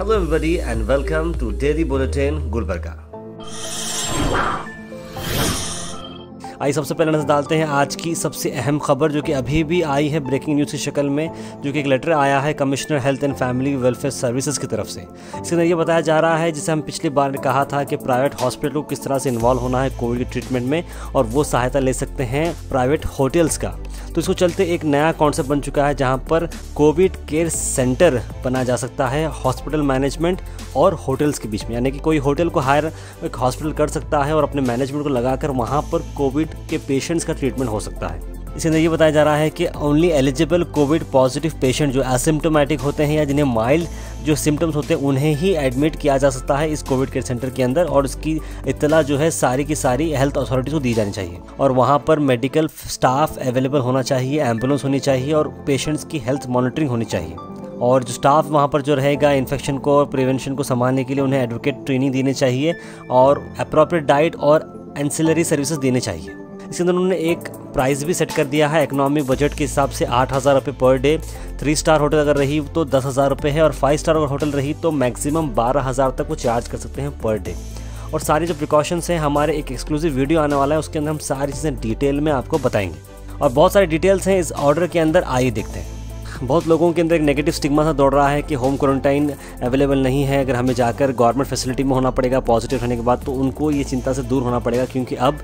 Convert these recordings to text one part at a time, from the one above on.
Hello everybody and welcome to Daily Bulletin Gulbarga. आइए सबसे पहले नजर डालते हैं आज की सबसे अहम खबर जो कि अभी भी आई है ब्रेकिंग न्यूज़ की शक्ल में, जो कि एक लेटर आया है commissioner health and family welfare services की तरफ से। इसके अंदर ये बताया जा रहा है, जिसे हम पिछली बार कहा था कि प्राइवेट हॉस्पिटल को किस तरह से इन्वॉल्व होना है कोविड के ट्रीटमेंट में और वो सहायता ले सकते हैं प्राइवेट होटल्स का। तो इसको चलते एक नया कॉन्सेप्ट बन चुका है जहां पर कोविड केयर सेंटर बनाया जा सकता है हॉस्पिटल मैनेजमेंट और होटल्स के बीच में, यानी कि कोई होटल को हायर एक हॉस्पिटल कर सकता है और अपने मैनेजमेंट को लगाकर वहां पर कोविड के पेशेंट्स का ट्रीटमेंट हो सकता है। इसके अंदर ये बताया जा रहा है कि only eligible Covid positive patient जो एसिम्टोमेटिक होते हैं या जिन्हें माइल्ड जो सिम्टम्स होते हैं उन्हें ही एडमिट किया जा सकता है इस कोविड केयर सेंटर के अंदर, और इसकी इत्तला जो है सारी की सारी हेल्थ अथॉरिटीज़ को दी जानी चाहिए और वहाँ पर मेडिकल स्टाफ अवेलेबल होना चाहिए, एम्बुलेंस होनी चाहिए और पेशेंट्स की हेल्थ मॉनिटरिंग होनी चाहिए। और जो स्टाफ वहाँ पर जो रहेगा इन्फेक्शन को और प्रिवेंशन को संभालने के लिए उन्हें एडवोकेट ट्रेनिंग देनी चाहिए और अप्रोप्रिएट डाइट और एंसिलरी सर्विसेज देने चाहिए। इसके अंदर उन्होंने एक प्राइस भी सेट कर दिया है इकोनॉमिक बजट के हिसाब से 8,000 रुपये पर डे। 3 स्टार होटल अगर रही तो 10,000 रुपये है और 5 स्टार अगर होटल रही तो मैक्सिमम 12,000 तक वो चार्ज कर सकते हैं पर डे। और सारी जो प्रिकॉशंस हैं, हमारे एक एक्सक्लूसिव वीडियो आने वाला है, उसके अंदर हम सारी चीज़ें डिटेल में आपको बताएंगे और बहुत सारी डिटेल्स हैं इस ऑर्डर के अंदर। आइए देखते हैं। बहुत लोगों के अंदर एक नेगेटिव स्टिग्मा सा दौड़ रहा है कि होम क्वारंटाइन अवेलेबल नहीं है, अगर हमें जाकर गवर्नमेंट फैसिलिटी में होना पड़ेगा पॉजिटिव होने के बाद, तो उनको ये चिंता से दूर होना पड़ेगा क्योंकि अब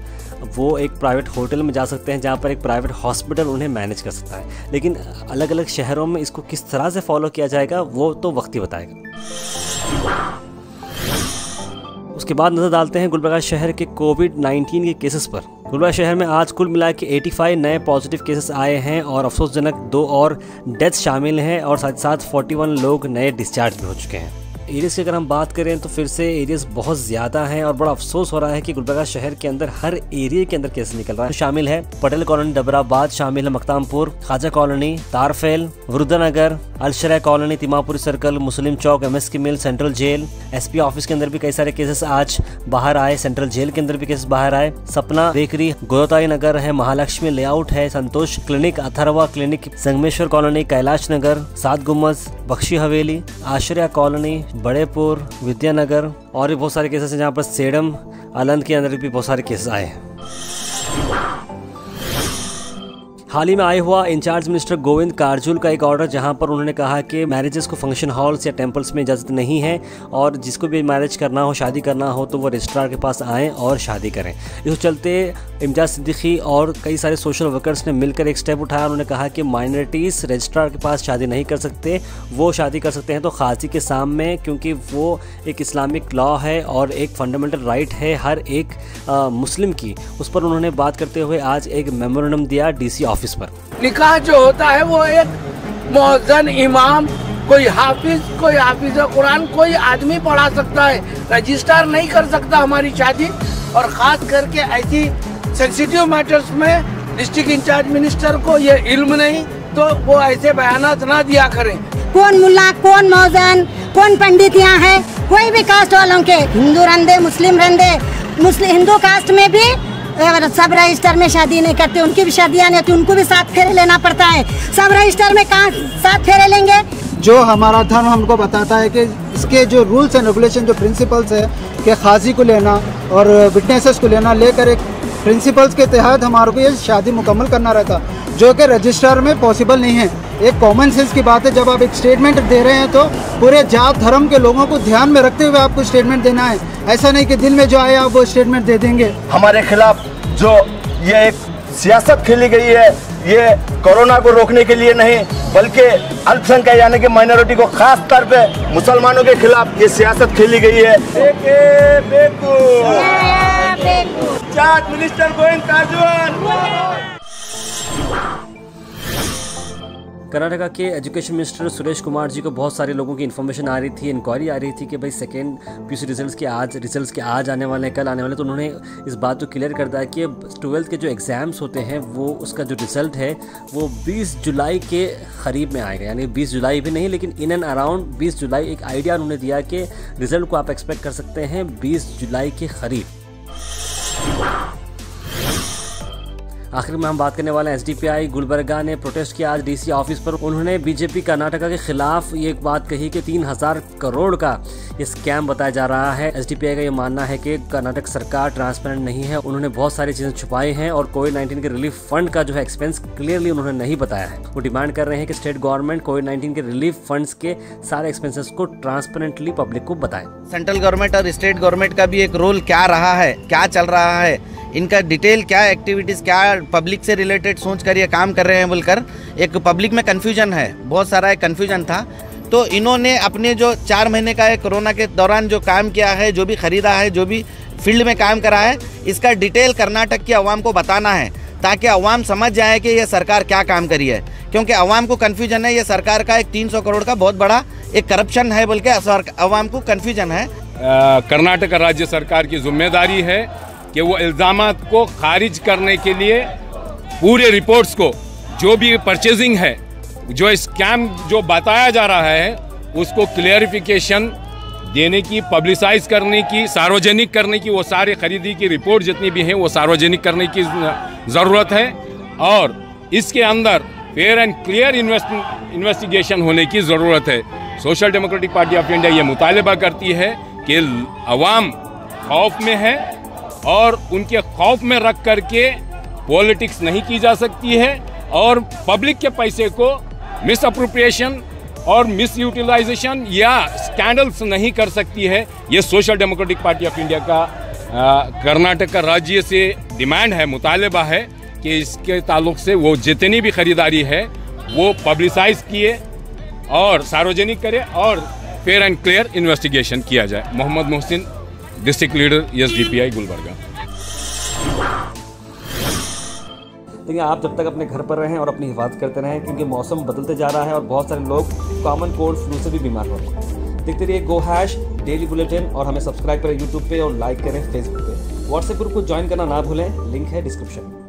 वो एक प्राइवेट होटल में जा सकते हैं जहाँ पर एक प्राइवेट हॉस्पिटल उन्हें मैनेज कर सकता है। लेकिन अलग अलग शहरों में इसको किस तरह से फॉलो किया जाएगा वो तो वक्त ही बताएगा। उसके बाद नजर डालते हैं गुलबर्गा शहर के कोविड-19 के केसेस पर। गुलबर्गा शहर में आज कुल मिला के 85 नए पॉजिटिव केसेस आए हैं और अफसोसजनक 2 और डेथ शामिल हैं और साथ साथ 41 लोग नए डिस्चार्ज भी हो चुके हैं। एरियाज की अगर हम बात करें तो फिर से एरियाज बहुत ज़्यादा हैं और बड़ा अफसोस हो रहा है कि गुलबर्गा शहर के अंदर हर एरिया के अंदर केस निकल रहा है। शामिल है पटेल कॉलोनी डबराबाद, शामिल है मकतामपुर, खाजा कॉलोनी, तारफेल, वृद्धनगर, अलशरा कॉलोनी, तिमापुरी सर्कल, मुस्लिम चौक, MS की मिल, सेंट्रल जेल, SP ऑफिस के अंदर भी कई सारे केसेस आज बाहर आए, सेंट्रल जेल के अंदर भी केसेस बाहर आए, सपना बेकरी, गोताई नगर है, महालक्ष्मी लेआउट है, Santosh clinic, Atharva clinic, Sangameshwar colony, Kailash Nagar, 7 Gumbad, Bakshi हवेली, आश्रया कॉलोनी, बड़ेपुर, विद्यानगर और भी बहुत सारे केसेस हैं जहाँ पर सेडम आलंद के अंदर भी बहुत सारे केसेस आए हैं। हाल ही में आया हुआ इंचार्ज मिनिस्टर गोविंद कारजोल का एक ऑर्डर जहां पर उन्होंने कहा कि मैरिजेस को फंक्शन हॉल्स या टेंपल्स में इजाज़त नहीं है और जिसको भी मैरिज करना हो, शादी करना हो तो वो रजिस्ट्रार के पास आएँ और शादी करें। इस चलते इम्तियाज़ सिद्दीकी और कई सारे सोशल वर्कर्स ने मिलकर एक स्टेप उठाया। उन्होंने कहा कि माइनॉरिटीज़ रजिस्ट्रार के पास शादी नहीं कर सकते, वो शादी कर सकते हैं तो खाजी के सामने, क्योंकि वो एक इस्लामिक लॉ है और एक फंडामेंटल राइट है हर एक मुस्लिम की। उस पर उन्होंने बात करते हुए आज एक मेमोरेंडम दिया DC ऑफिस पर। निकाह जो होता है वो एक मुअज्जिन, इमाम, कोई हाफिज कुरान कोई आदमी पढ़ा सकता है, रजिस्ट्रार नहीं कर सकता हमारी शादी। और खास करके ऐसी सेंसिटिव मैटर्स में डिस्ट्रिक्ट इंचार्ज मिनिस्टर को ये इल्म नहीं, तो वो ऐसे बयानात ना दिया करें। कौन मुल्ला, कौन मौजन, कौन पंडित यहाँ है, कोई भी कास्ट वालों के, हिंदू रहंदे, मुस्लिम रहंदे, हिंदू कास्ट में भी सब रजिस्टर में शादी नहीं करते, उनकी भी शादियाँ नहीं होती, उनको भी 7 फेरे लेना पड़ता है। सब रजिस्टर में कहाँ 7 फेरे लेंगे? जो हमारा धर्म हमको बताता है कि इसके जो रूल्स एंड रेगुलेशन, जो प्रिंसिपल्स है कि खाजी को लेना और विटनेसेस को लेना, लेकर एक प्रिंसिपल्स के तहत हमारे को ये शादी मुकम्मल करना रहता, जो कि रजिस्ट्रार में पॉसिबल नहीं है। एक कॉमन सेंस की बात है, जब आप एक स्टेटमेंट दे रहे हैं तो पूरे जात धर्म के लोगों को ध्यान में रखते हुए आपको स्टेटमेंट देना है। ऐसा नहीं कि दिल में जो आए आप वो स्टेटमेंट दे देंगे। हमारे खिलाफ जो ये एक सियासत खेली गई है, ये कोरोना को रोकने के लिए नहीं बल्कि अल्पसंख्यक यानी कि माइनॉरिटी को, खास तौर पे मुसलमानों के खिलाफ ये सियासत खेली गई है। Incharge minister Govind Karjol. कर्नाटका के एजुकेशन मिनिस्टर सुरेश कुमार जी को बहुत सारे लोगों की इन्फॉर्मेशन आ रही थी, इंक्वायरी आ रही थी कि भाई सेकेंड PUC रिजल्ट्स के आज आने वाले हैं, कल आने वाले। तो उन्होंने इस बात को क्लियर कर दिया कि 12th के जो एग्ज़ाम्स होते हैं वो उसका जो रिज़ल्ट है वो 20 जुलाई के करीब में आएगा, यानी 20 जुलाई भी नहीं लेकिन इन एंड अराउंड 20 जुलाई। एक आइडिया उन्होंने दिया कि रिज़ल्ट को आप एक्सपेक्ट कर सकते हैं 20 जुलाई के करीब। आखिर में हम बात करने वाले हैं SDPI गुलबर्गा ने प्रोटेस्ट किया आज DC ऑफिस पर। उन्होंने बीजेपी कर्नाटका के खिलाफ ये एक बात कही कि 3000 करोड़ का ये स्कैम बताया जा रहा है। SDPI का ये मानना है कि कर्नाटक सरकार ट्रांसपेरेंट नहीं है, उन्होंने बहुत सारी चीजें छुपाई हैं और कोविड-19 के रिलीफ फंड का जो है एक्सपेंस क्लियरली उन्होंने नहीं बताया है। वो डिमांड कर रहे हैं कि स्टेट गवर्नमेंट कोविड-19 के रिलीफ फंड्स के सारे एक्सपेंसेस को ट्रांसपेरेंटली पब्लिक को बताए। सेंट्रल गवर्नमेंट और स्टेट गवर्नमेंट का भी एक रोल क्या रहा है, क्या चल रहा है, इनका डिटेल क्या एक्टिविटीज़, क्या पब्लिक से रिलेटेड सोच कर ये काम कर रहे हैं बोलकर एक पब्लिक में कन्फ्यूजन है, बहुत सारा एक कन्फ्यूजन था। तो इन्होंने अपने जो 4 महीने का कोरोना के दौरान जो काम किया है, जो भी खरीदा है, जो भी फील्ड में काम करा है, इसका डिटेल कर्नाटक की आवाम को बताना है ताकि आवाम समझ जाए कि ये सरकार क्या काम करी है। क्योंकि आवाम को कन्फ्यूजन है, ये सरकार का एक 300 करोड़ का बहुत बड़ा एक करप्शन है बोल के आवाम को कन्फ्यूजन है। कर्नाटक राज्य सरकार की जिम्मेदारी है कि वो इल्ज़ामात को खारिज करने के लिए पूरे रिपोर्ट्स को, जो भी परचेजिंग है, जो स्कैम जो बताया जा रहा है, उसको क्लियरिफिकेशन देने की, पब्लिसाइज करने की, सार्वजनिक करने की, वो सारे खरीदी की रिपोर्ट जितनी भी हैं वो सार्वजनिक करने की ज़रूरत है। और इसके अंदर फेयर एंड क्लियर इन्वेस्टिगेशन होने की ज़रूरत है। Social democratic party of India ये मुतालबा करती है कि अवाम खौफ में है और उनके खौफ में रख करके पॉलिटिक्स नहीं की जा सकती है और पब्लिक के पैसे को मिस अप्रोप्रिएशन और मिस यूटिलाइजेशन या स्कैंडल्स नहीं कर सकती है। ये social democratic party of India का कर्नाटक का राज्य से डिमांड है, मुतालबा है कि इसके ताल्लुक से वो जितनी भी खरीदारी है वो पब्लिसाइज किए और सार्वजनिक करे और फेयर एंड क्लियर इन्वेस्टिगेशन किया जाए। Mohammad Mohsin, district leader SDPI Gulbarga. देखिए, आप जब तक अपने घर पर रहें और अपनी हिफाजत करते रहें, क्योंकि मौसम बदलते जा रहा है और बहुत सारे लोग कॉमन कोल्ड फ्लू से भी बीमार हो रहे हैं। देखते रहिए GO# डेली बुलेटिन और हमें सब्सक्राइब करें YouTube पे और लाइक करें Facebook पे। व्हाट्सएप ग्रुप को ज्वाइन करना ना भूलें, लिंक है डिस्क्रिप्शन में।